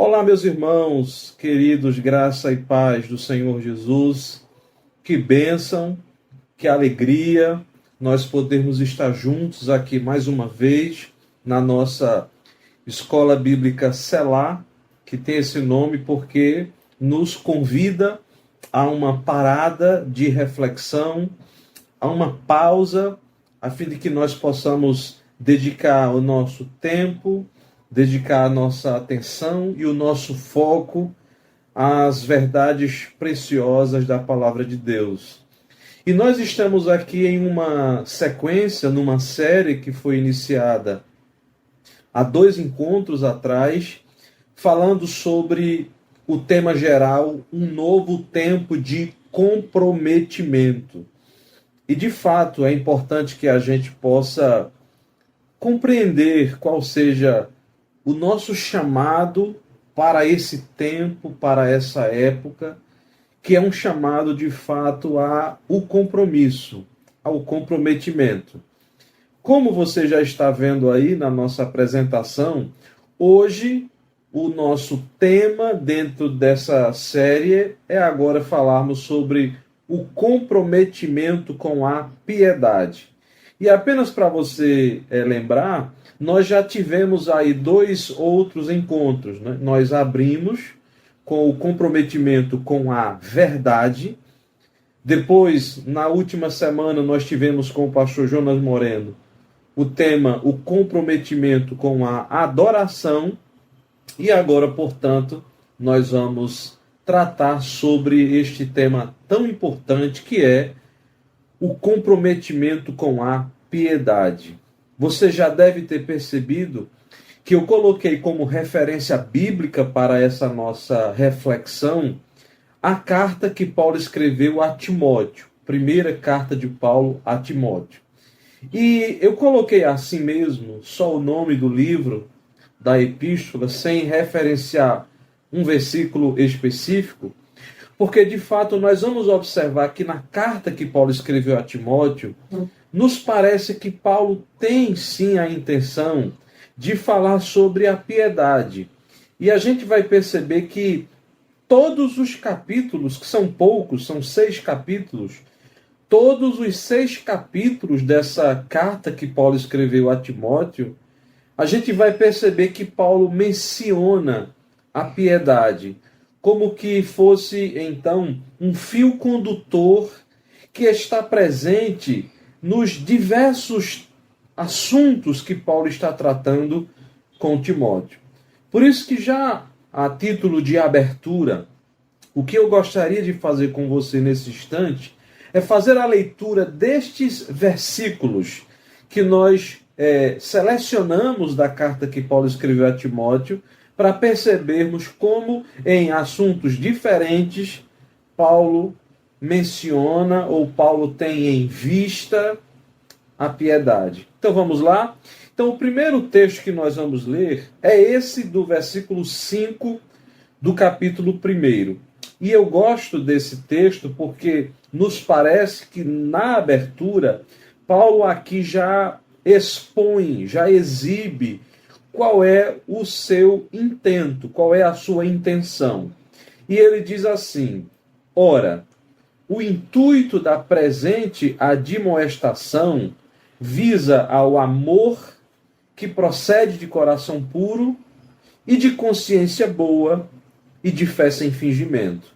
Olá, meus irmãos, queridos, graça e paz do Senhor Jesus. Que bênção, que alegria nós podermos estar juntos aqui mais uma vez na nossa Escola Bíblica Selá, que tem esse nome porque nos convida a uma parada de reflexão, a uma pausa, a fim de que nós possamos dedicar o nosso tempo, dedicar a nossa atenção e o nosso foco às verdades preciosas da palavra de Deus. E nós estamos aqui em uma sequência, numa série que foi iniciada há 2 encontros atrás, falando sobre o tema geral, um novo tempo de comprometimento. E de fato é importante que a gente possa compreender qual seja o nosso chamado para esse tempo, para essa época, que é um chamado de fato ao compromisso, ao comprometimento. Como você já está vendo aí na nossa apresentação, hoje o nosso tema dentro dessa série é agora falarmos sobre o comprometimento com a piedade. E apenas para você lembrar, nós já tivemos aí 2 outros encontros, né? Nós abrimos com o comprometimento com a verdade. Depois, na última semana, nós tivemos com o pastor Jonas Moreno o tema, o comprometimento com a adoração. E agora, portanto, nós vamos tratar sobre este tema tão importante que é o comprometimento com a piedade. Você já deve ter percebido que eu coloquei como referência bíblica para essa nossa reflexão a carta que Paulo escreveu a Timóteo, primeira carta de Paulo a Timóteo. E eu coloquei assim mesmo, só o nome do livro, da epístola, sem referenciar um versículo específico, porque de fato nós vamos observar que na carta que Paulo escreveu a Timóteo, nos parece que Paulo tem sim a intenção de falar sobre a piedade. E a gente vai perceber que todos os capítulos, que são poucos, são 6 capítulos, todos os 6 capítulos dessa carta que Paulo escreveu a Timóteo, a gente vai perceber que Paulo menciona a piedade como que fosse, então, um fio condutor que está presente nos diversos assuntos que Paulo está tratando com Timóteo. Por isso que já a título de abertura, o que eu gostaria de fazer com você nesse instante é fazer a leitura destes versículos que nós selecionamos da carta que Paulo escreveu a Timóteo, para percebermos como em assuntos diferentes Paulo menciona ou Paulo tem em vista a piedade. Então vamos lá? Então o primeiro texto que nós vamos ler é esse do versículo 5 do capítulo 1. E eu gosto desse texto porque nos parece que na abertura Paulo aqui já expõe, já exibe qual é o seu intento, qual é a sua intenção. E ele diz assim: ora, o intuito da presente admoestação visa ao amor que procede de coração puro e de consciência boa e de fé sem fingimento.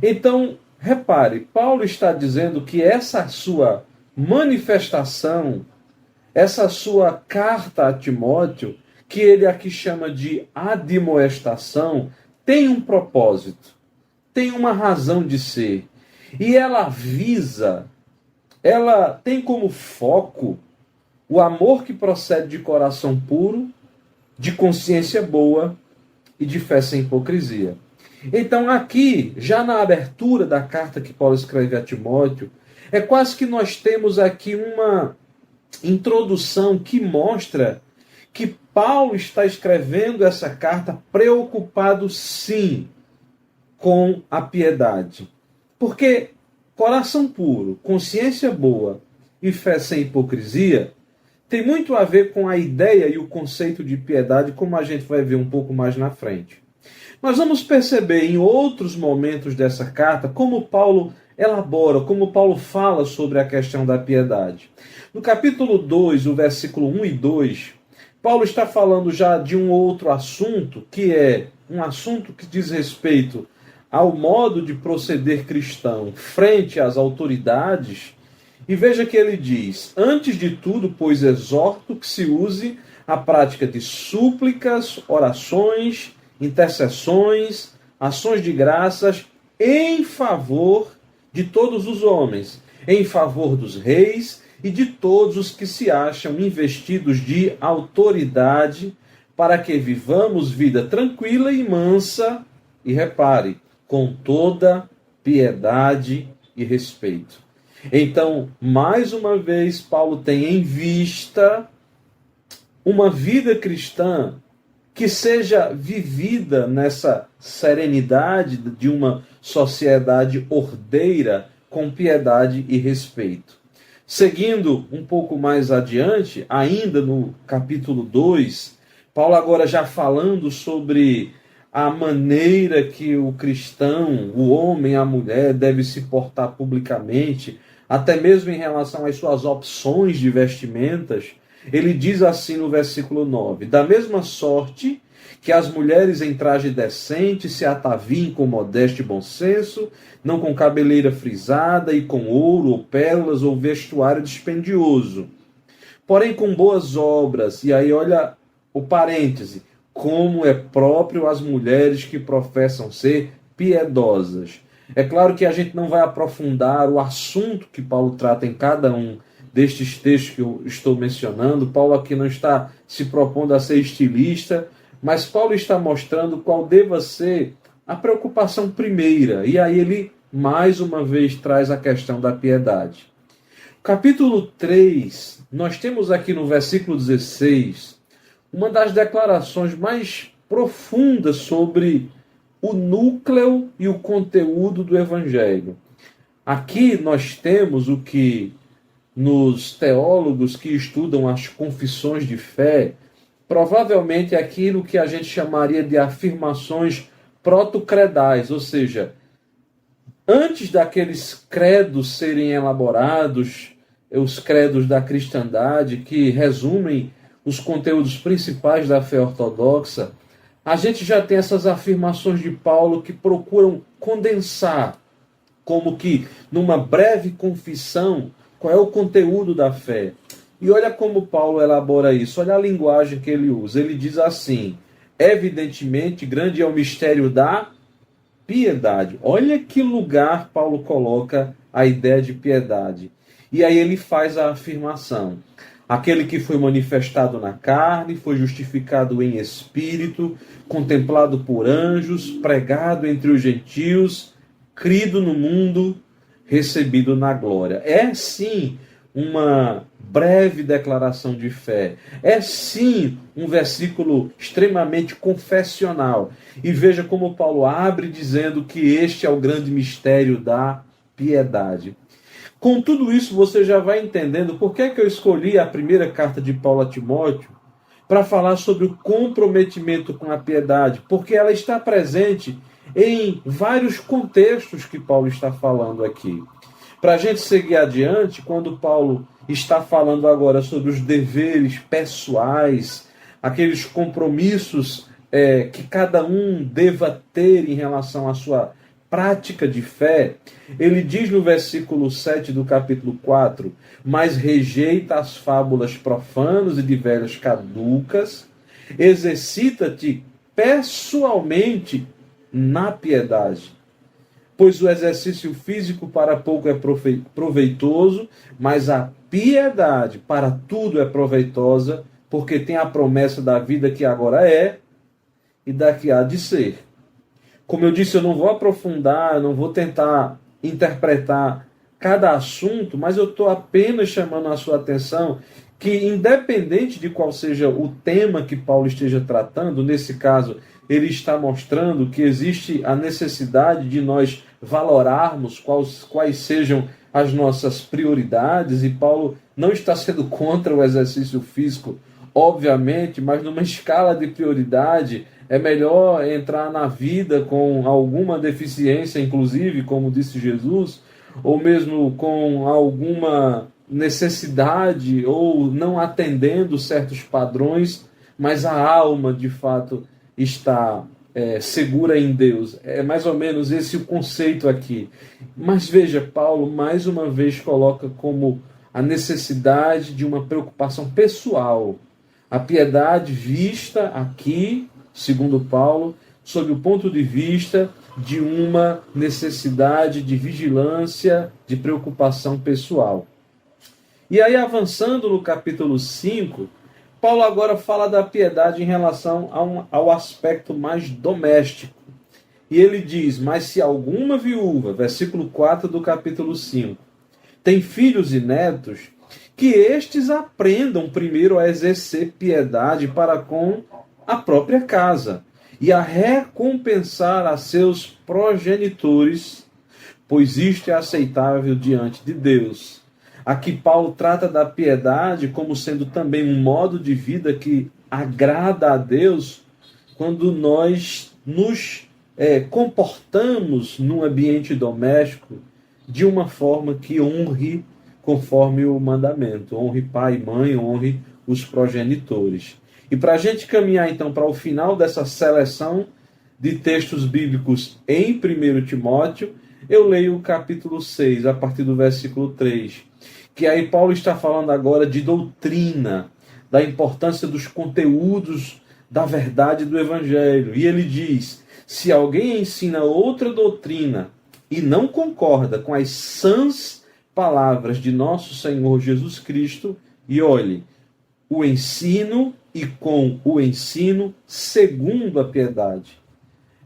Então, repare, Paulo está dizendo que essa sua manifestação, essa sua carta a Timóteo, que ele aqui chama de admoestação, tem um propósito, tem uma razão de ser. E ela visa, ela tem como foco o amor que procede de coração puro, de consciência boa e de fé sem hipocrisia. Então aqui, já na abertura da carta que Paulo escreve a Timóteo, é quase que nós temos aqui uma introdução que mostra que Paulo está escrevendo essa carta preocupado sim com a piedade. Porque coração puro, consciência boa e fé sem hipocrisia tem muito a ver com a ideia e o conceito de piedade, como a gente vai ver um pouco mais na frente. Nós vamos perceber em outros momentos dessa carta como Paulo elabora, como Paulo fala sobre a questão da piedade. No capítulo 2, o versículo 1 e 2, Paulo está falando já de um outro assunto, que é um assunto que diz respeito ao modo de proceder cristão frente às autoridades. E veja que ele diz: antes de tudo, pois, exorto que se use a prática de súplicas, orações, intercessões, ações de graças em favor de todos os homens, em favor dos reis e de todos os que se acham investidos de autoridade, para que vivamos vida tranquila e mansa, e repare, com toda piedade e respeito. Então, mais uma vez, Paulo tem em vista uma vida cristã que seja vivida nessa serenidade de uma sociedade ordeira, com piedade e respeito. Seguindo um pouco mais adiante, ainda no capítulo 2, Paulo agora já falando sobre a maneira que o cristão, o homem, a mulher, deve se portar publicamente, até mesmo em relação às suas opções de vestimentas. Ele diz assim no versículo 9: da mesma sorte que as mulheres em traje decente se ataviem com modéstia e bom senso, não com cabeleira frisada e com ouro ou pérolas ou vestuário dispendioso, porém com boas obras. E aí olha o parêntese: como é próprio às mulheres que professam ser piedosas. É claro que a gente não vai aprofundar o assunto que Paulo trata em cada um destes textos que eu estou mencionando. Paulo aqui não está se propondo a ser estilista, mas Paulo está mostrando qual deva ser a preocupação primeira. E aí ele, mais uma vez, traz a questão da piedade. Capítulo 3, nós temos aqui no versículo 16, uma das declarações mais profundas sobre o núcleo e o conteúdo do Evangelho. Aqui nós temos o que nos teólogos que estudam as confissões de fé, provavelmente é aquilo que a gente chamaria de afirmações protocredais, ou seja, antes daqueles credos serem elaborados, os credos da cristandade, que resumem os conteúdos principais da fé ortodoxa, a gente já tem essas afirmações de Paulo que procuram condensar, como que numa breve confissão, qual é o conteúdo da fé. E olha como Paulo elabora isso, olha a linguagem que ele usa. Ele diz assim: evidentemente, grande é o mistério da piedade. Olha que lugar Paulo coloca a ideia de piedade. E aí ele faz a afirmação: aquele que foi manifestado na carne, foi justificado em espírito, contemplado por anjos, pregado entre os gentios, crido no mundo, recebido na glória. É sim uma breve declaração de fé. É sim um versículo extremamente confessional. E veja como Paulo abre dizendo que este é o grande mistério da piedade. Com tudo isso, você já vai entendendo por que é que eu escolhi a primeira carta de Paulo a Timóteo para falar sobre o comprometimento com a piedade, porque ela está presente em vários contextos que Paulo está falando aqui. Para a gente seguir adiante, quando Paulo está falando agora sobre os deveres pessoais, aqueles compromissos que cada um deva ter em relação à sua prática de fé, ele diz no versículo 7 do capítulo 4: mas rejeita as fábulas profanas e de velhas caducas, exercita-te pessoalmente na piedade, pois o exercício físico para pouco é proveitoso, mas a piedade para tudo é proveitosa, porque tem a promessa da vida que agora é e da que há de ser. Como eu disse, eu não vou aprofundar, não vou tentar interpretar cada assunto, mas eu estou apenas chamando a sua atenção que, independente de qual seja o tema que Paulo esteja tratando, nesse caso, ele está mostrando que existe a necessidade de nós valorarmos quais sejam as nossas prioridades, e Paulo não está sendo contra o exercício físico obviamente, mas numa escala de prioridade, é melhor entrar na vida com alguma deficiência, inclusive, como disse Jesus, ou mesmo com alguma necessidade, ou não atendendo certos padrões, mas a alma, de fato, está segura em Deus. É mais ou menos esse o conceito aqui. Mas veja, Paulo, mais uma vez, coloca como a necessidade de uma preocupação pessoal. A piedade vista aqui, segundo Paulo, sob o ponto de vista de uma necessidade de vigilância, de preocupação pessoal. E aí, avançando no capítulo 5, Paulo agora fala da piedade em relação ao aspecto mais doméstico. E ele diz, mas se alguma viúva, versículo 4 do capítulo 5, tem filhos e netos, que estes aprendam primeiro a exercer piedade para com a própria casa e a recompensar a seus progenitores, pois isto é aceitável diante de Deus. Aqui Paulo trata da piedade como sendo também um modo de vida que agrada a Deus quando nós nos comportamos num ambiente doméstico de uma forma que honre conforme o mandamento. Honre pai e mãe, honre os progenitores. E para a gente caminhar então para o final dessa seleção de textos bíblicos em 1 Timóteo, eu leio o capítulo 6, a partir do versículo 3, que aí Paulo está falando agora de doutrina, da importância dos conteúdos da verdade do Evangelho. E ele diz, se alguém ensina outra doutrina e não concorda com as sãs palavras de nosso Senhor Jesus Cristo, e olhe, o ensino e com o ensino segundo a piedade.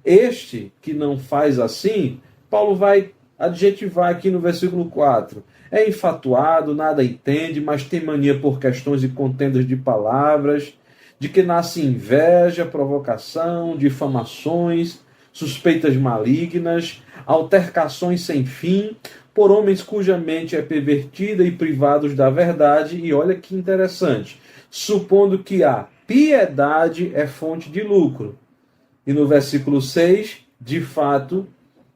Este que não faz assim, Paulo vai adjetivar aqui no versículo 4. É infatuado, nada entende, mas tem mania por questões e contendas de palavras, de que nasce inveja, provocação, difamações, suspeitas malignas, altercações sem fim, por homens cuja mente é pervertida e privados da verdade. E olha que interessante, supondo que a piedade é fonte de lucro. E no versículo 6, de fato,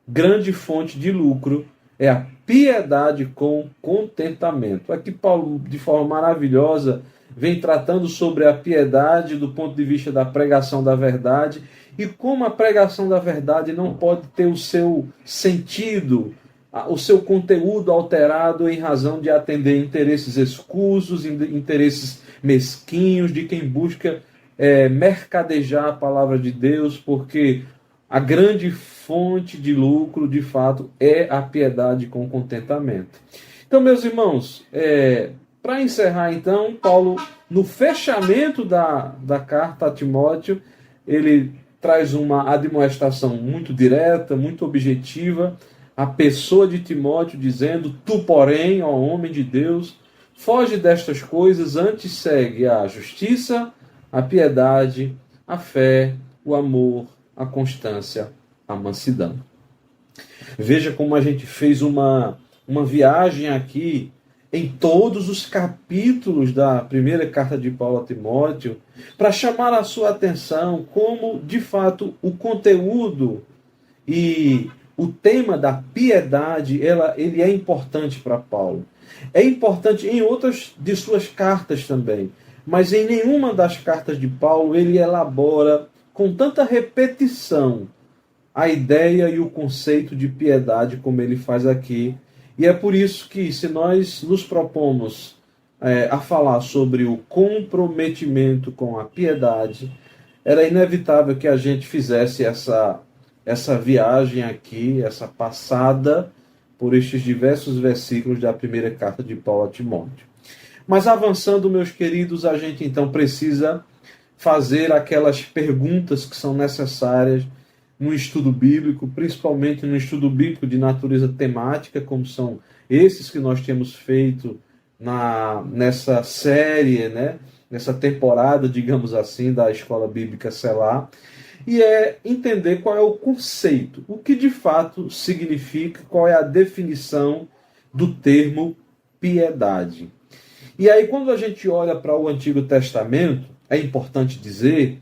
grande fonte de lucro é a piedade com contentamento. Aqui Paulo, de forma maravilhosa, vem tratando sobre a piedade do ponto de vista da pregação da verdade e como a pregação da verdade não pode ter o seu sentido, o seu conteúdo alterado em razão de atender interesses escusos, interesses mesquinhos de quem busca mercadejar a palavra de Deus, porque a grande fonte de lucro, de fato, é a piedade com contentamento. Então, meus irmãos, para encerrar, então, Paulo, no fechamento da carta a Timóteo, ele traz uma admoestação muito direta, muito objetiva, à pessoa de Timóteo, dizendo, tu, porém, ó homem de Deus, foge destas coisas, antes segue a justiça, a piedade, a fé, o amor, a constância, a mansidão. Veja como a gente fez uma viagem aqui em todos os capítulos da primeira carta de Paulo a Timóteo, para chamar a sua atenção como, de fato, o conteúdo e o tema da piedade, ele é importante para Paulo. É importante em outras de suas cartas também, mas em nenhuma das cartas de Paulo ele elabora com tanta repetição a ideia e o conceito de piedade como ele faz aqui. E é por isso que, se nós nos propomos a falar sobre o comprometimento com a piedade, era inevitável que a gente fizesse essa viagem aqui, essa passada por estes diversos versículos da primeira carta de Paulo a Timóteo. Mas avançando, meus queridos, a gente então precisa fazer aquelas perguntas que são necessárias no estudo bíblico, principalmente no estudo bíblico de natureza temática, como são esses que nós temos feito nessa série, nessa temporada, digamos assim, da Escola Bíblica Selah, e é entender qual é o conceito, o que de fato significa, qual é a definição do termo piedade. E aí, quando a gente olha para o Antigo Testamento, é importante dizer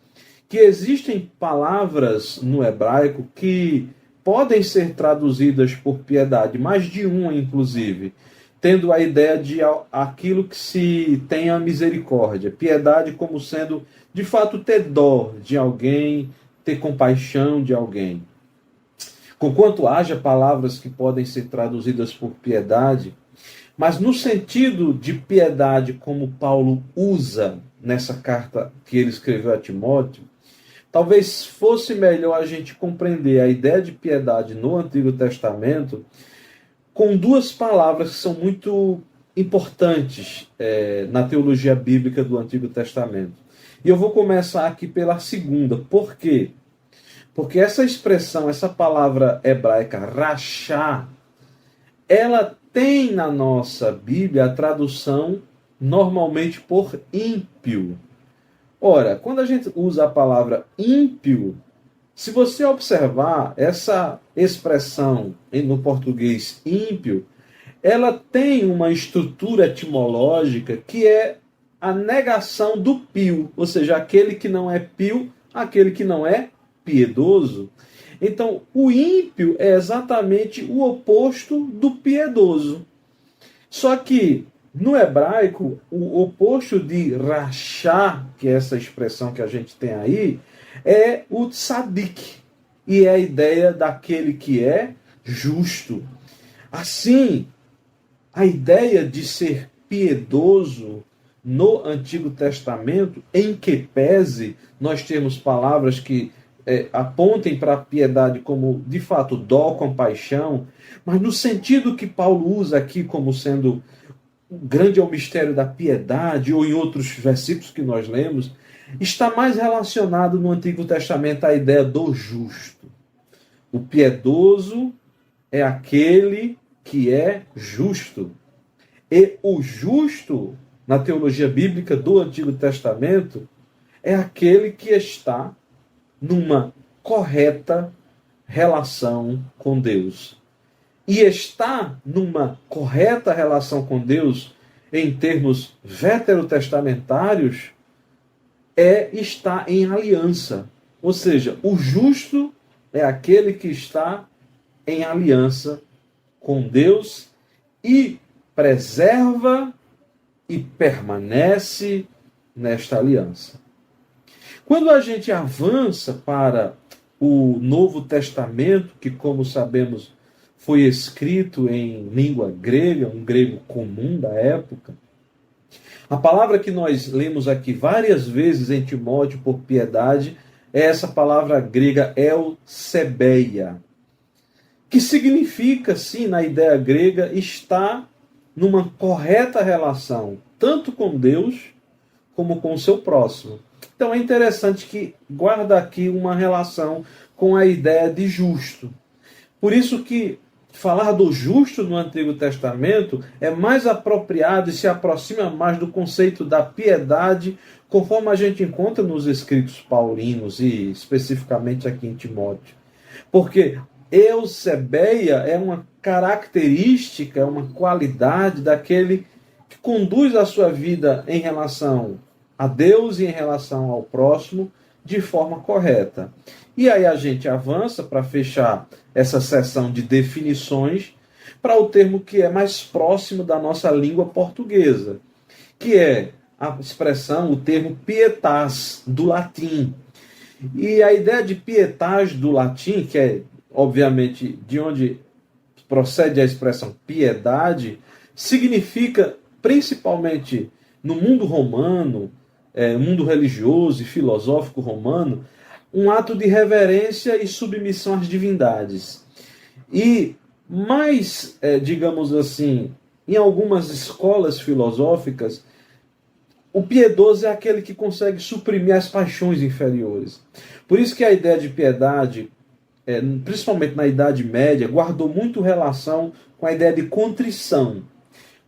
que existem palavras no hebraico que podem ser traduzidas por piedade, mais de uma, inclusive, tendo a ideia de aquilo que se tem a misericórdia. Piedade como sendo, de fato, ter dó de alguém, ter compaixão de alguém. Conquanto haja palavras que podem ser traduzidas por piedade, mas no sentido de piedade como Paulo usa nessa carta que ele escreveu a Timóteo, talvez fosse melhor a gente compreender a ideia de piedade no Antigo Testamento com duas palavras que são muito importantes na teologia bíblica do Antigo Testamento. E eu vou começar aqui pela segunda. Por quê? Porque essa expressão, essa palavra hebraica, rachá, ela tem na nossa Bíblia a tradução normalmente por ímpio. Ora, quando a gente usa a palavra ímpio, se você observar essa expressão no português ímpio, ela tem uma estrutura etimológica que é a negação do pio, ou seja, aquele que não é pio, aquele que não é piedoso. Então, o ímpio é exatamente o oposto do piedoso. Só que, no hebraico, o oposto de rachá, que é essa expressão que a gente tem aí, é o tzadik. E é a ideia daquele que é justo. Assim, a ideia de ser piedoso no Antigo Testamento, em que pese nós temos palavras que apontem para a piedade como, de fato, dó, compaixão, mas no sentido que Paulo usa aqui como sendo grande é o mistério da piedade, ou em outros versículos que nós lemos, está mais relacionado no Antigo Testamento à ideia do justo. O piedoso é aquele que é justo. E o justo, na teologia bíblica do Antigo Testamento, é aquele que está numa correta relação com Deus. E estar numa correta relação com Deus, em termos veterotestamentários, é estar em aliança. Ou seja, o justo é aquele que está em aliança com Deus e preserva e permanece nesta aliança. Quando a gente avança para o Novo Testamento, que, como sabemos, foi escrito em língua grega, um grego comum da época, a palavra que nós lemos aqui várias vezes em Timóteo por piedade é essa palavra grega eusebeia, que significa, sim, na ideia grega, estar numa correta relação, tanto com Deus como com o seu próximo. Então é interessante que guarda aqui uma relação com a ideia de justo. Por isso que falar do justo no Antigo Testamento é mais apropriado e se aproxima mais do conceito da piedade, conforme a gente encontra nos escritos paulinos e especificamente aqui em Timóteo. Porque eusebeia é uma característica, é uma qualidade daquele que conduz a sua vida em relação a Deus e em relação ao próximo de forma correta. E aí a gente avança para fechar essa sessão de definições para o termo que é mais próximo da nossa língua portuguesa, que é a expressão, o termo pietas, do latim. E a ideia de pietas do latim, que é, obviamente, de onde procede a expressão piedade, significa, principalmente no mundo romano, mundo religioso e filosófico romano, um ato de reverência e submissão às divindades. E mais, digamos assim, em algumas escolas filosóficas, o piedoso é aquele que consegue suprimir as paixões inferiores. Por isso que a ideia de piedade, principalmente na Idade Média, guardou muito relação com a ideia de contrição,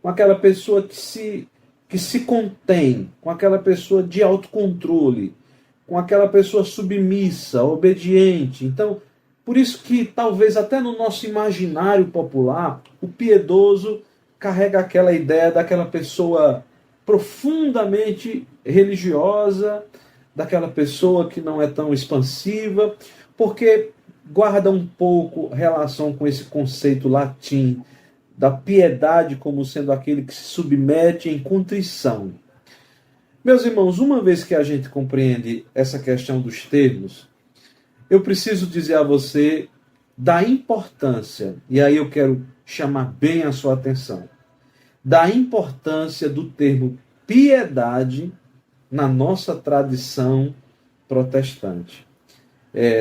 com aquela pessoa que se contém, com aquela pessoa de autocontrole, com aquela pessoa submissa, obediente. Então, por isso que talvez até no nosso imaginário popular, o piedoso carrega aquela ideia daquela pessoa profundamente religiosa, daquela pessoa que não é tão expansiva, porque guarda um pouco relação com esse conceito latim da piedade como sendo aquele que se submete em contrição. Meus irmãos, uma vez que a gente compreende essa questão dos termos, eu preciso dizer a você da importância, e aí eu quero chamar bem a sua atenção, da importância do termo piedade na nossa tradição protestante.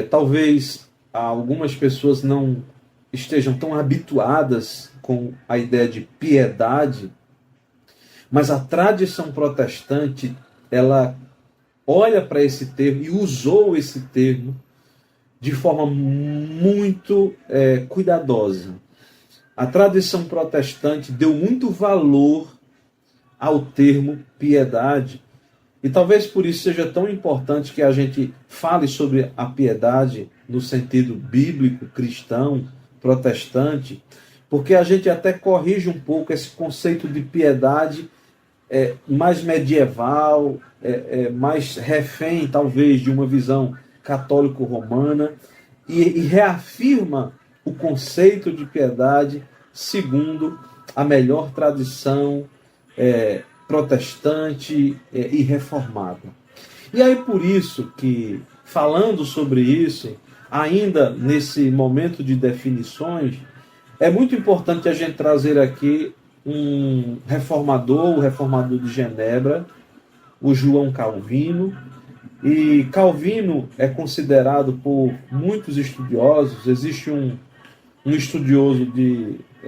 Talvez algumas pessoas não estejam tão habituadas com a ideia de piedade, mas a tradição protestante, ela olha para esse termo e usou esse termo de forma muito cuidadosa. A tradição protestante deu muito valor ao termo piedade, e talvez por isso seja tão importante que a gente fale sobre a piedade no sentido bíblico, cristão, protestante, porque a gente até corrige um pouco esse conceito de piedade mais medieval, mais refém, talvez, de uma visão católico-romana, e reafirma o conceito de piedade segundo a melhor tradição protestante e reformada. E aí por isso que, falando sobre isso, ainda nesse momento de definições, é muito importante a gente trazer aqui um reformador, o reformador de Genebra, o João Calvino. E Calvino é considerado por muitos estudiosos, existe um estudioso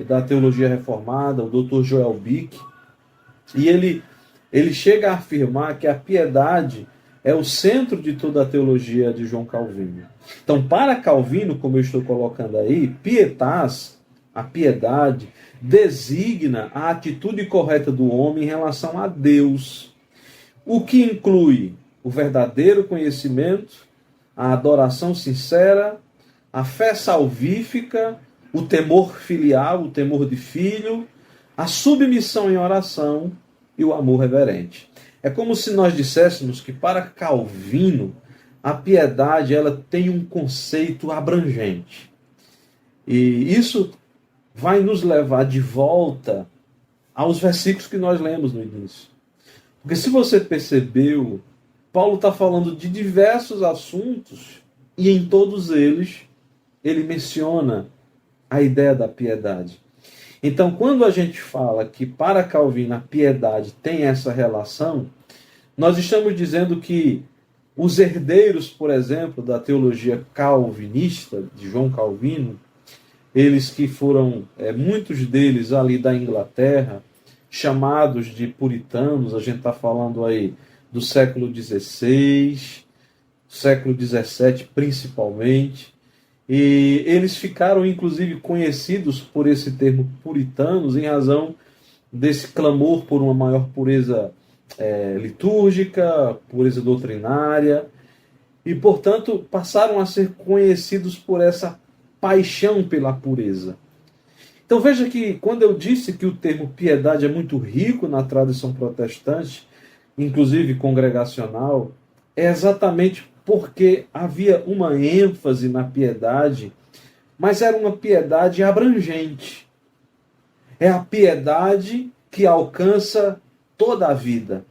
da teologia reformada, o Dr. Joel Bick, e ele chega a afirmar que a piedade é o centro de toda a teologia de João Calvino. Então, para Calvino, como eu estou colocando aí, pietas, a piedade, designa a atitude correta do homem em relação a Deus, o que inclui o verdadeiro conhecimento, a adoração sincera, a fé salvífica, o temor filial, o temor de filho, a submissão em oração e o amor reverente. É como se nós disséssemos que para Calvino a piedade ela tem um conceito abrangente. E isso vai nos levar de volta aos versículos que nós lemos no início. Porque se você percebeu, Paulo está falando de diversos assuntos e em todos eles ele menciona a ideia da piedade. Então, quando a gente fala que para Calvino a piedade tem essa relação, nós estamos dizendo que os herdeiros, por exemplo, da teologia calvinista, de João Calvino, eles que foram, muitos deles ali da Inglaterra, chamados de puritanos, a gente está falando aí do século XVI, século XVII principalmente, e eles ficaram inclusive conhecidos por esse termo puritanos em razão desse clamor por uma maior pureza litúrgica, pureza doutrinária, e portanto passaram a ser conhecidos por essa paixão pela pureza. Então veja que quando eu disse que o termo piedade é muito rico na tradição protestante, inclusive congregacional, é exatamente porque havia uma ênfase na piedade, mas era uma piedade abrangente. É a piedade que alcança toda a vida.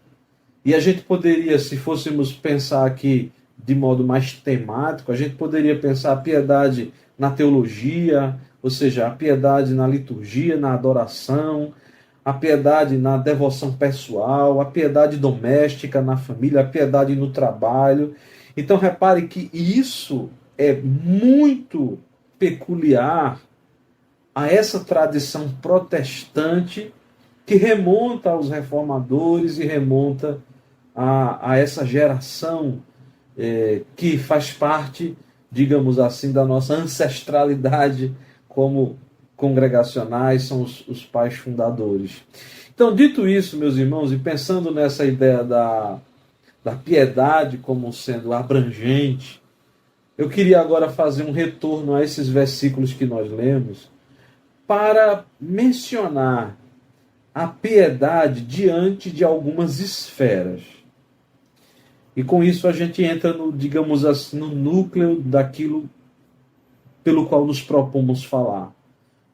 E a gente poderia, se fôssemos pensar aqui de modo mais temático, a gente poderia pensar a piedade na teologia, ou seja, a piedade na liturgia, na adoração, a piedade na devoção pessoal, a piedade doméstica na família, a piedade no trabalho. Então repare que isso é muito peculiar a essa tradição protestante que remonta aos reformadores e remonta a essa geração que faz parte, digamos assim, da nossa ancestralidade como congregacionais, são os pais fundadores. Então, dito isso, meus irmãos, e pensando nessa ideia da piedade como sendo abrangente, eu queria agora fazer um retorno a esses versículos que nós lemos para mencionar a piedade diante de algumas esferas. E com isso a gente entra no, digamos assim, no núcleo daquilo pelo qual nos propomos falar.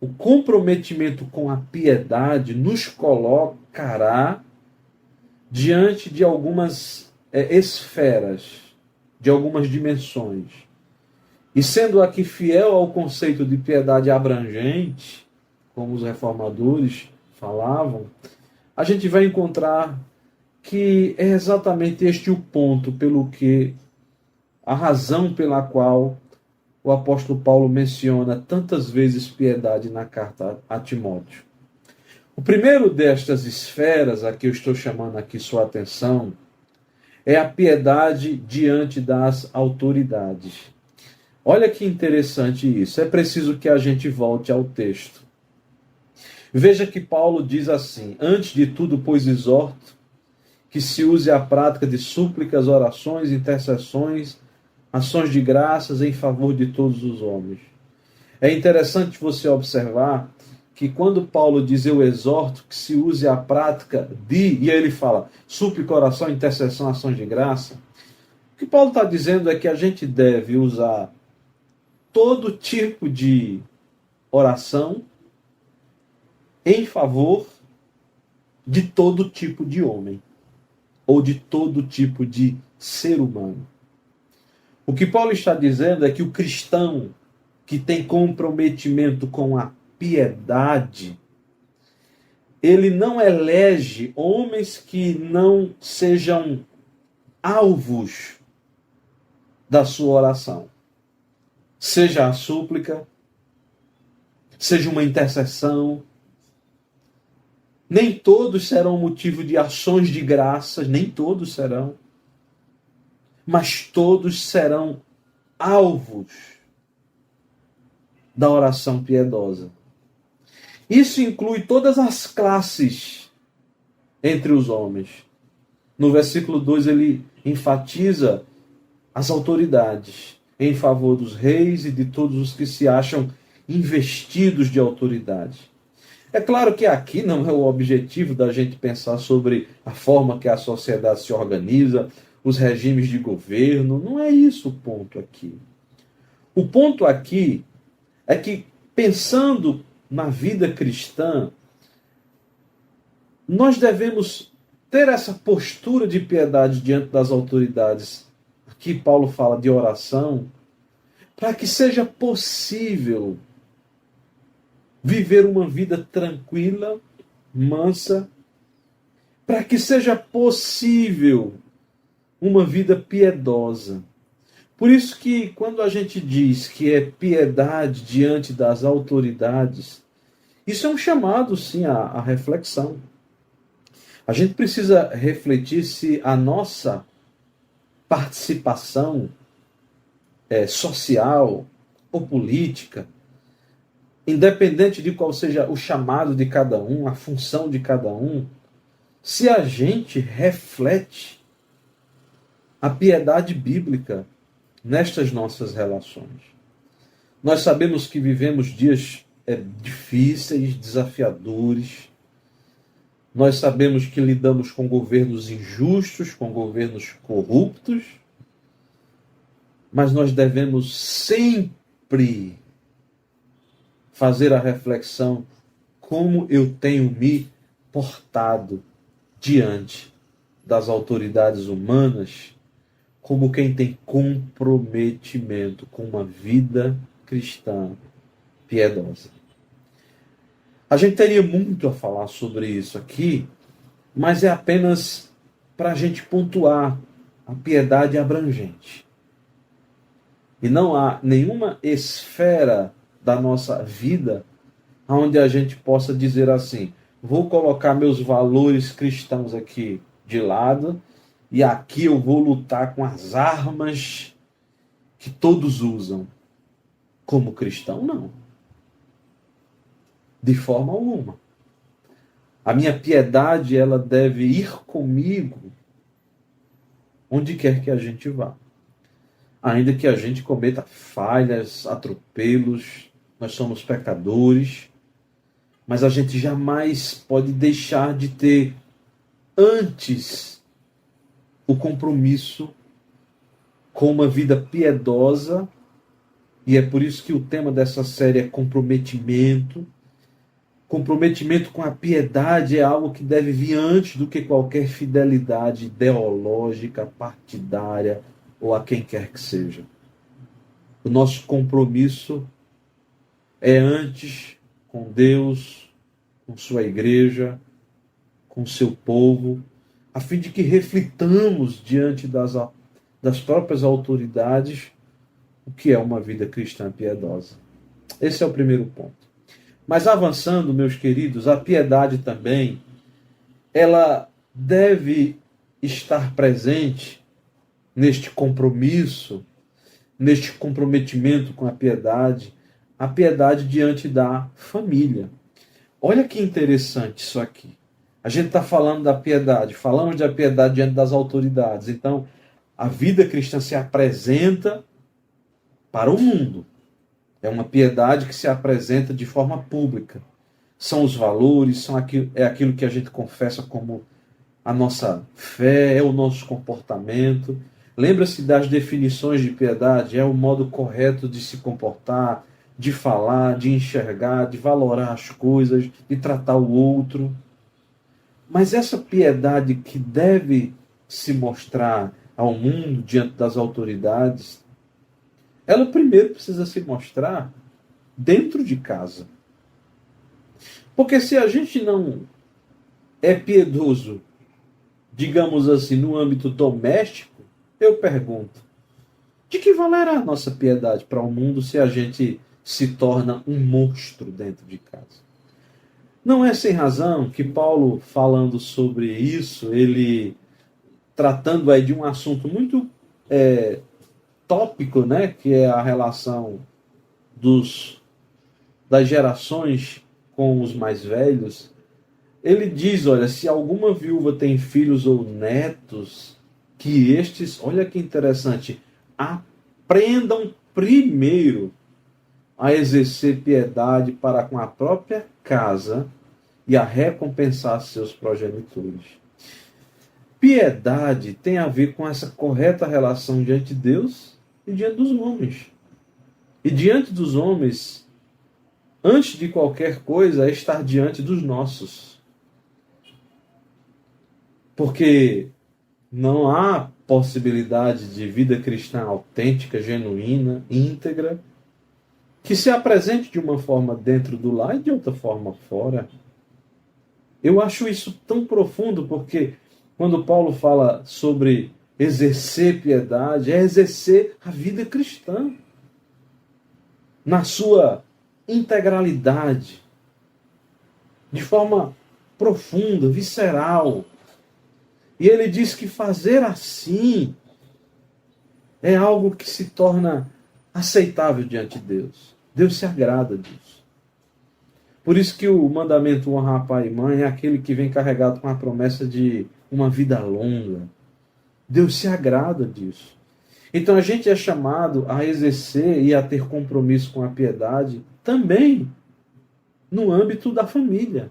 O comprometimento com a piedade nos colocará diante de algumas esferas, de algumas dimensões. E sendo aqui fiel ao conceito de piedade abrangente, como os reformadores falavam, a gente vai encontrar que é exatamente este o ponto pelo que, a razão pela qual o apóstolo Paulo menciona tantas vezes piedade na carta a Timóteo. O primeiro destas esferas, a que eu estou chamando aqui sua atenção, é a piedade diante das autoridades. Olha que interessante isso. É preciso que a gente volte ao texto. Veja que Paulo diz assim: antes de tudo, pois, exorto que se use a prática de súplicas, orações, intercessões, ações de graças em favor de todos os homens. É interessante você observar que quando Paulo diz eu exorto que se use a prática de, e aí ele fala súplica, oração, intercessão, ações de graça, o que Paulo está dizendo é que a gente deve usar todo tipo de oração em favor de todo tipo de homem, ou de todo tipo de ser humano. O que Paulo está dizendo é que o cristão que tem comprometimento com a piedade, ele não elege homens que não sejam alvos da sua oração. Seja a súplica, seja uma intercessão. Nem todos serão motivo de ações de graças, nem todos serão. Mas todos serão alvos da oração piedosa. Isso inclui todas as classes entre os homens. No versículo 2 ele enfatiza as autoridades em favor dos reis e de todos os que se acham investidos de autoridade. É claro que aqui não é o objetivo da gente pensar sobre a forma que a sociedade se organiza, os regimes de governo. Não é isso o ponto aqui. O ponto aqui é que, pensando na vida cristã, nós devemos ter essa postura de piedade diante das autoridades. Aqui Paulo fala de oração, para que seja possível viver uma vida tranquila, mansa, para que seja possível uma vida piedosa. Por isso que quando a gente diz que é piedade diante das autoridades, isso é um chamado, sim, à reflexão. A gente precisa refletir se a nossa participação social ou política, independente de qual seja o chamado de cada um, a função de cada um, se a gente reflete a piedade bíblica nestas nossas relações. Nós sabemos que vivemos dias difíceis, desafiadores. Nós sabemos que lidamos com governos injustos, com governos corruptos, mas nós devemos sempre fazer a reflexão como eu tenho me portado diante das autoridades humanas, como quem tem comprometimento com uma vida cristã piedosa. A gente teria muito a falar sobre isso aqui, mas é apenas para a gente pontuar a piedade abrangente. E não há nenhuma esfera da nossa vida onde a gente possa dizer assim: vou colocar meus valores cristãos aqui de lado e aqui eu vou lutar com as armas que todos usam. Como cristão, não. De forma alguma. A minha piedade, ela deve ir comigo onde quer que a gente vá. Ainda que a gente cometa falhas, atropelos, nós somos pecadores, mas a gente jamais pode deixar de ter antes o compromisso com uma vida piedosa, e é por isso que o tema dessa série é comprometimento. Comprometimento com a piedade é algo que deve vir antes do que qualquer fidelidade ideológica, partidária ou a quem quer que seja. O nosso compromisso é antes com Deus, com sua igreja, com seu povo, a fim de que reflitamos diante das próprias autoridades o que é uma vida cristã piedosa. Esse é o primeiro ponto. Mas avançando, meus queridos, a piedade também, ela deve estar presente neste compromisso, neste comprometimento com a piedade diante da família. Olha que interessante isso aqui. A gente está falando da piedade, falamos da piedade diante das autoridades. Então, a vida cristã se apresenta para o mundo. É uma piedade que se apresenta de forma pública. São os valores, é aquilo que a gente confessa como a nossa fé, é o nosso comportamento. Lembra-se das definições de piedade? É o modo correto de se comportar, de falar, de enxergar, de valorar as coisas, de tratar o outro. Mas essa piedade que deve se mostrar ao mundo diante das autoridades, ela primeiro precisa se mostrar dentro de casa. Porque se a gente não é piedoso, digamos assim, no âmbito doméstico, eu pergunto, de que valerá a nossa piedade para o mundo se a gente se torna um monstro dentro de casa? Não é sem razão que Paulo, falando sobre isso, ele tratando aí de um assunto muito tópico, né, que é a relação das gerações com os mais velhos, ele diz, olha, se alguma viúva tem filhos ou netos, que estes, olha que interessante, aprendam primeiro a exercer piedade para com a própria casa e a recompensar seus progenitores. Piedade tem a ver com essa correta relação diante de Deus e diante dos homens. E diante dos homens, antes de qualquer coisa, é estar diante dos nossos. Porque não há possibilidade de vida cristã autêntica, genuína, íntegra, que se apresente de uma forma dentro do lar e de outra forma fora. Eu acho isso tão profundo, porque quando Paulo fala sobre exercer piedade, é exercer a vida cristã na sua integralidade, de forma profunda, visceral. E ele diz que fazer assim é algo que se torna aceitável diante de Deus. Deus se agrada disso. Por isso que o mandamento honrar pai e mãe é aquele que vem carregado com a promessa de uma vida longa. Deus se agrada disso. Então a gente é chamado a exercer e a ter compromisso com a piedade também no âmbito da família.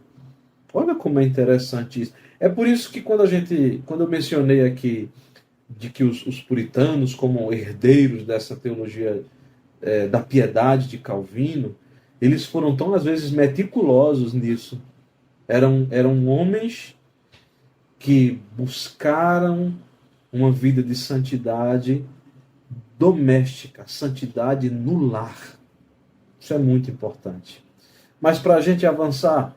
Olha como é interessante isso. É por isso que quando eu mencionei aqui de que os puritanos, como herdeiros dessa teologia da piedade de Calvino, eles foram tão, às vezes, meticulosos nisso. Eram homens que buscaram uma vida de santidade doméstica, santidade no lar. Isso é muito importante. Mas para a gente avançar,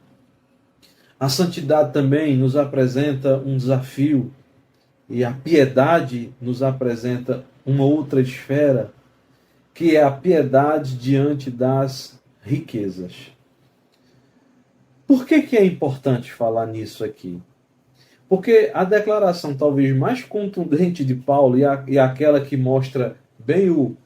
a santidade também nos apresenta um desafio, e a piedade nos apresenta uma outra esfera, que é a piedade diante das riquezas. Por que é importante falar nisso aqui? Porque a declaração talvez mais contundente de Paulo e aquela que mostra bem o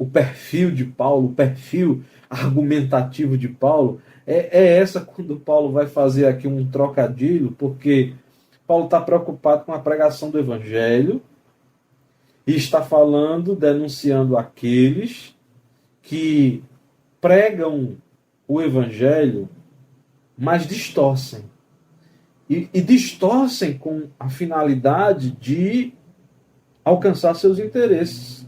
perfil de Paulo, o perfil argumentativo de Paulo, é essa quando Paulo vai fazer aqui um trocadilho, porque Paulo está preocupado com a pregação do Evangelho e está falando, denunciando aqueles que pregam o Evangelho mas distorcem. E distorcem com a finalidade de alcançar seus interesses.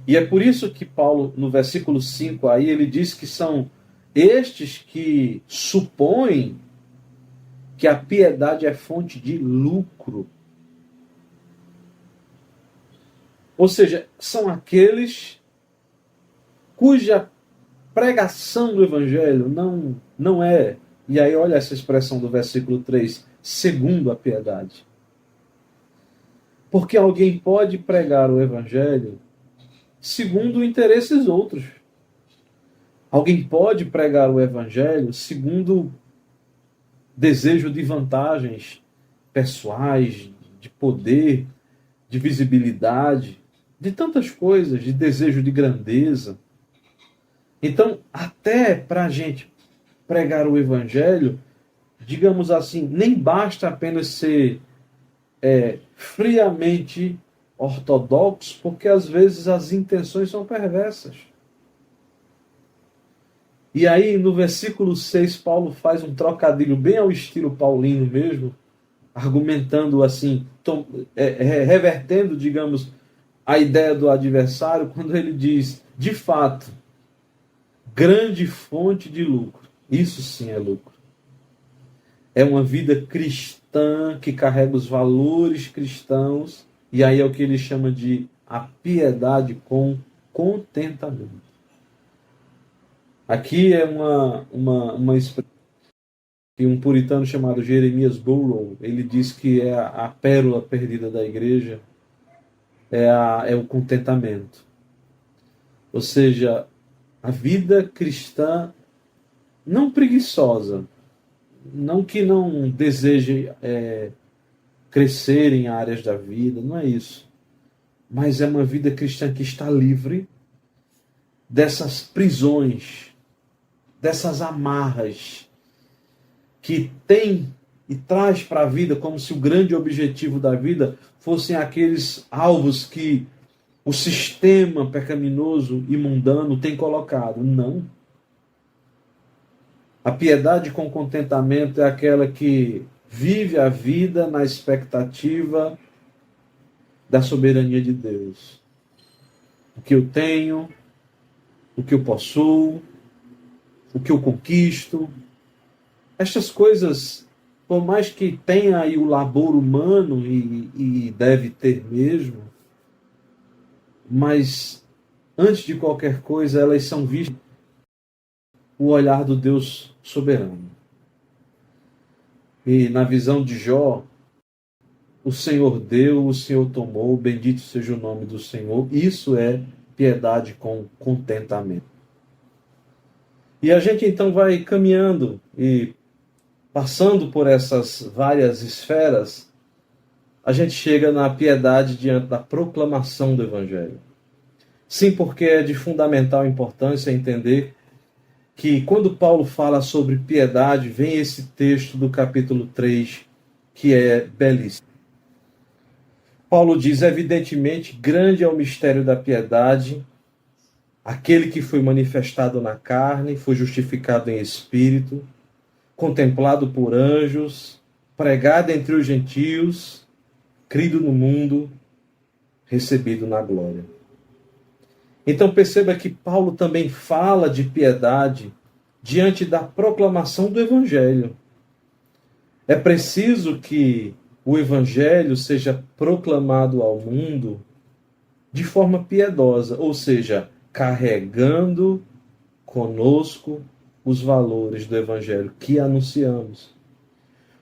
E é por isso que Paulo, no versículo 5, aí, ele diz que são estes que supõem que a piedade é fonte de lucro. Ou seja, são aqueles cuja pregação do evangelho não é, e aí olha essa expressão do versículo 3, segundo a piedade. Porque alguém pode pregar o evangelho segundo interesses outros. Alguém pode pregar o evangelho segundo desejo de vantagens pessoais, de poder, de visibilidade, de tantas coisas, de desejo de grandeza. Então, até para a gente pregar o evangelho, digamos assim, nem basta apenas ser friamente ortodoxo, porque às vezes as intenções são perversas. E aí, no versículo 6, Paulo faz um trocadilho bem ao estilo paulino mesmo, argumentando assim, revertendo, digamos, a ideia do adversário, quando ele diz, de fato, grande fonte de lucro. Isso sim é lucro. É uma vida cristã que carrega os valores cristãos, e aí é o que ele chama de a piedade com contentamento. Aqui é uma expressão que um puritano chamado Jeremias Burroughs, ele diz que é a pérola perdida da igreja, é o contentamento. Ou seja, a vida cristã não preguiçosa, não que não deseje crescer em áreas da vida, não é isso. Mas é uma vida cristã que está livre dessas prisões, dessas amarras, que tem e traz para a vida como se o grande objetivo da vida fossem aqueles alvos que o sistema pecaminoso e mundano tem colocado. Não. A piedade com contentamento é aquela que vive a vida na expectativa da soberania de Deus. O que eu tenho, o que eu possuo, o que eu conquisto. Estas coisas, por mais que tenha aí o labor humano, e deve ter mesmo, mas antes de qualquer coisa, elas são vistas o olhar do Deus soberano. E na visão de Jó, o Senhor deu, o Senhor tomou, bendito seja o nome do Senhor. Isso é piedade com contentamento. E a gente então vai caminhando e passando por essas várias esferas, a gente chega na piedade diante da proclamação do Evangelho. Sim, porque é de fundamental importância entender que quando Paulo fala sobre piedade, vem esse texto do capítulo 3, que é belíssimo. Paulo diz, evidentemente, grande é o mistério da piedade, aquele que foi manifestado na carne, foi justificado em espírito, contemplado por anjos, pregado entre os gentios, crido no mundo, recebido na glória. Então perceba que Paulo também fala de piedade diante da proclamação do Evangelho. É preciso que o Evangelho seja proclamado ao mundo de forma piedosa, ou seja, carregando conosco os valores do Evangelho que anunciamos.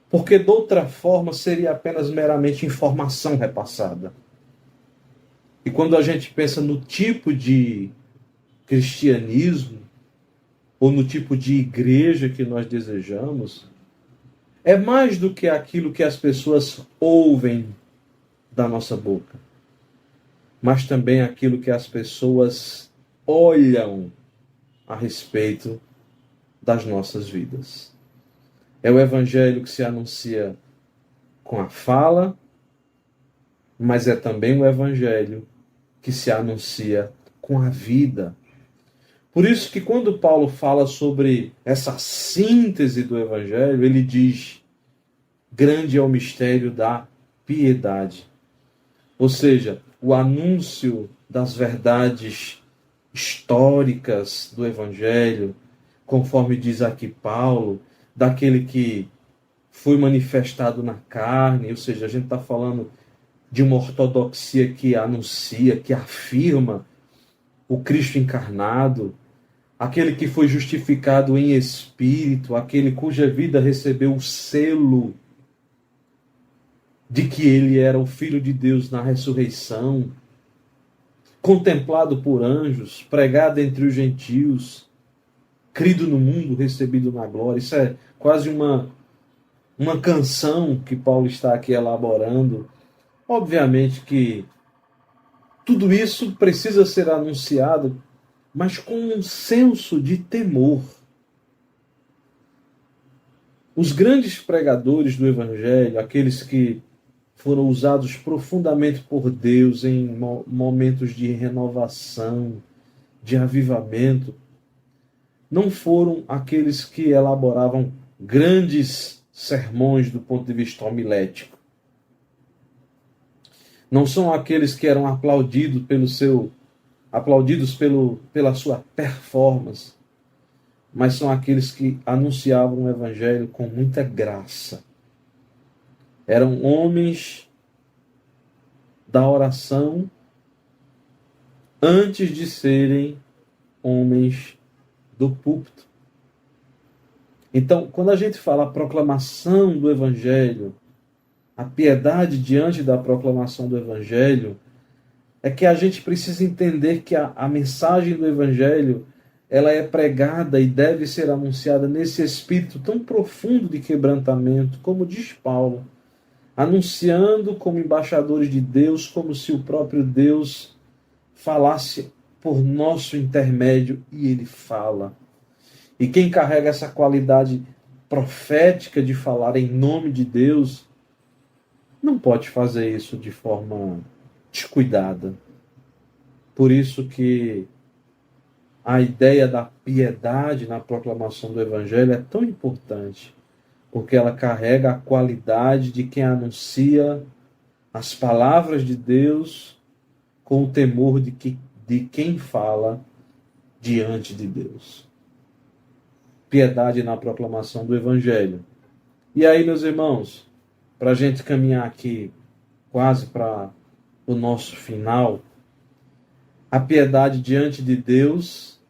Porque de outra forma seria apenas meramente informação repassada. E quando a gente pensa no tipo de cristianismo, ou no tipo de igreja que nós desejamos, é mais do que aquilo que as pessoas ouvem da nossa boca, mas também aquilo que as pessoas olham a respeito das nossas vidas. É o Evangelho que se anuncia com a fala, mas é também o Evangelho que se anuncia com a vida. Por isso que quando Paulo fala sobre essa síntese do Evangelho, ele diz: grande é o mistério da piedade. Ou seja, o anúncio das verdades históricas do Evangelho, conforme diz aqui Paulo, daquele que foi manifestado na carne, ou seja, a gente está falando de uma ortodoxia que anuncia, que afirma o Cristo encarnado, aquele que foi justificado em espírito, aquele cuja vida recebeu o selo de que ele era o Filho de Deus na ressurreição, contemplado por anjos, pregado entre os gentios, crido no mundo, recebido na glória. Isso é quase uma canção que Paulo está aqui elaborando. Obviamente que tudo isso precisa ser anunciado, mas com um senso de temor. Os grandes pregadores do Evangelho, aqueles que foram usados profundamente por Deus em momentos de renovação, de avivamento, não foram aqueles que elaboravam grandes sermões do ponto de vista homilético. Não são aqueles que eram aplaudidos pela sua performance, mas são aqueles que anunciavam o Evangelho com muita graça. Eram homens da oração antes de serem homens do púlpito. Então, quando a gente fala a proclamação do Evangelho, a piedade diante da proclamação do Evangelho, é que a gente precisa entender que a mensagem do Evangelho, ela é pregada e deve ser anunciada nesse espírito tão profundo de quebrantamento, como diz Paulo, anunciando como embaixadores de Deus, como se o próprio Deus falasse por nosso intermédio, e ele fala. E quem carrega essa qualidade profética de falar em nome de Deus, não pode fazer isso de forma descuidada. Por isso que a ideia da piedade na proclamação do Evangelho é tão importante, porque ela carrega a qualidade de quem anuncia as palavras de Deus com o temor de quem fala diante de Deus. Piedade na proclamação do Evangelho. E aí, meus irmãos, para a gente caminhar aqui quase para o nosso final, a piedade diante de Deus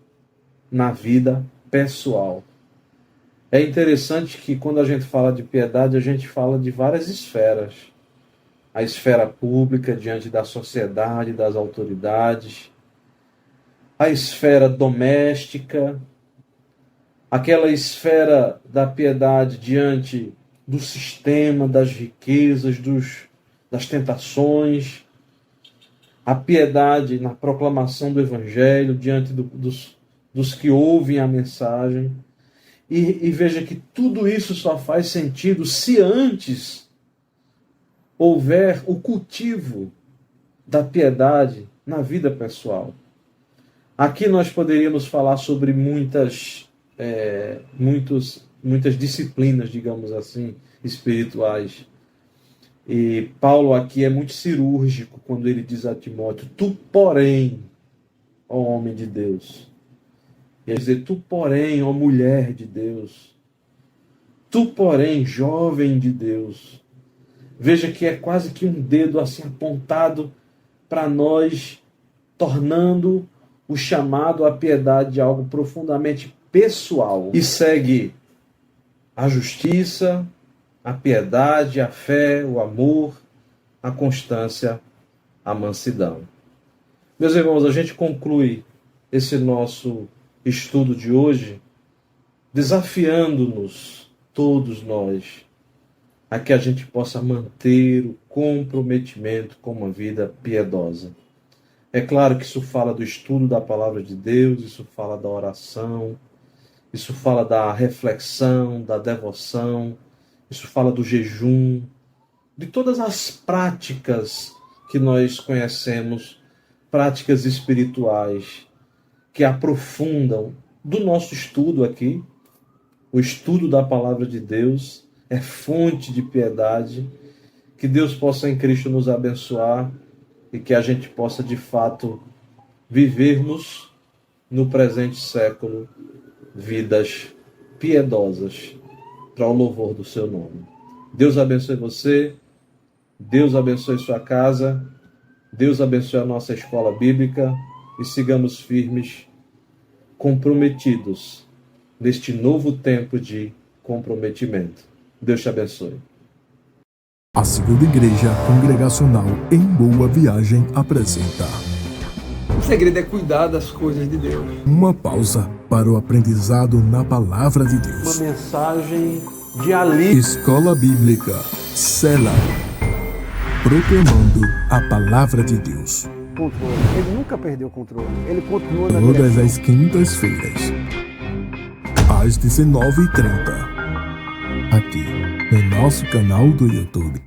na vida pessoal. É interessante que quando a gente fala de piedade, a gente fala de várias esferas. A esfera pública diante da sociedade, das autoridades, a esfera doméstica, aquela esfera da piedade diante do sistema, das riquezas, das tentações, a piedade na proclamação do Evangelho diante dos que ouvem a mensagem. E veja que tudo isso só faz sentido se antes houver o cultivo da piedade na vida pessoal. Aqui nós poderíamos falar sobre muitas disciplinas, digamos assim, espirituais. E Paulo aqui é muito cirúrgico quando ele diz a Timóteo: tu, porém, ó homem de Deus. Quer dizer, tu, porém, ó mulher de Deus. Tu, porém, jovem de Deus. Veja que é quase que um dedo assim apontado para nós, tornando o chamado à piedade algo profundamente pessoal. E segue a justiça, a piedade, a fé, o amor, a constância, a mansidão. Meus irmãos, a gente conclui esse nosso estudo de hoje desafiando-nos, todos nós, a que a gente possa manter o comprometimento com uma vida piedosa. É claro que isso fala do estudo da palavra de Deus, isso fala da oração, isso fala da reflexão, da devoção, isso fala do jejum, de todas as práticas que nós conhecemos, práticas espirituais, que aprofundam do nosso estudo aqui. O estudo da palavra de Deus é fonte de piedade. Que Deus possa em Cristo nos abençoar e que a gente possa de fato vivermos no presente século vidas piedosas para o louvor do seu nome. Deus abençoe você, Deus abençoe sua casa, Deus abençoe a nossa escola bíblica e sigamos firmes, comprometidos neste novo tempo de comprometimento. Deus te abençoe. A Segunda Igreja Congregacional em Boa Viagem apresenta O segredo é cuidar das coisas de Deus. uma pausa para o aprendizado na Palavra de Uma Deus. mensagem de alívio. Escola Bíblica Sela, proclamando a Palavra de Deus. Controle. Ele nunca perdeu o controle. Ele continua na Todas direção. as quintas-feiras, às 19h30, aqui no nosso canal do YouTube.